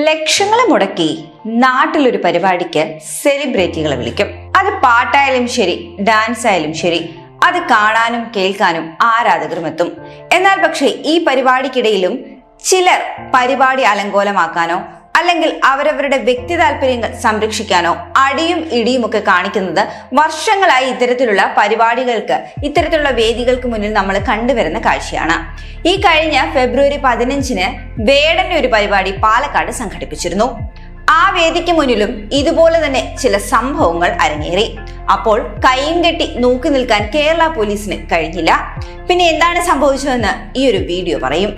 ലക്ഷങ്ങളെ മുടക്കി നാട്ടിലൊരു പരിപാടിക്ക് സെലിബ്രിറ്റികളെ വിളിക്കും. അത് പാട്ടായാലും ശരി, ഡാൻസ് ആയാലും ശരി, അത് കാണാനും കേൾക്കാനും ആരാധകരും എത്തും. എന്നാൽ പക്ഷേ ഈ പരിപാടിക്കിടയിലും ചിലർ പരിപാടി അലങ്കോലമാക്കാനോ അല്ലെങ്കിൽ അവരവരുടെ വ്യക്തി താല്പര്യങ്ങൾ സംരക്ഷിക്കാനോ അടിയും ഇടിയും ഒക്കെ കാണിക്കുന്നത് വർഷങ്ങളായി ഇത്തരത്തിലുള്ള പരിപാടികൾക്ക്, ഇത്തരത്തിലുള്ള വേദികൾക്ക് മുന്നിൽ നമ്മൾ കണ്ടുവരുന്ന കാഴ്ചയാണ്. ഈ കഴിഞ്ഞ ഫെബ്രുവരി 15-ന് വേടന്റെ ഒരു പരിപാടി പാലക്കാട് സംഘടിപ്പിച്ചിരുന്നു. ആ വേദിക്ക് മുന്നിലും ഇതുപോലെ തന്നെ ചില സംഭവങ്ങൾ അരങ്ങേറി. അപ്പോൾ കൈയും കെട്ടി നോക്കി നിൽക്കാൻ കേരള പോലീസിന് കഴിഞ്ഞില്ല. പിന്നെ എന്താണ് സംഭവിച്ചതെന്ന് ഈ ഒരു വീഡിയോ പറയും.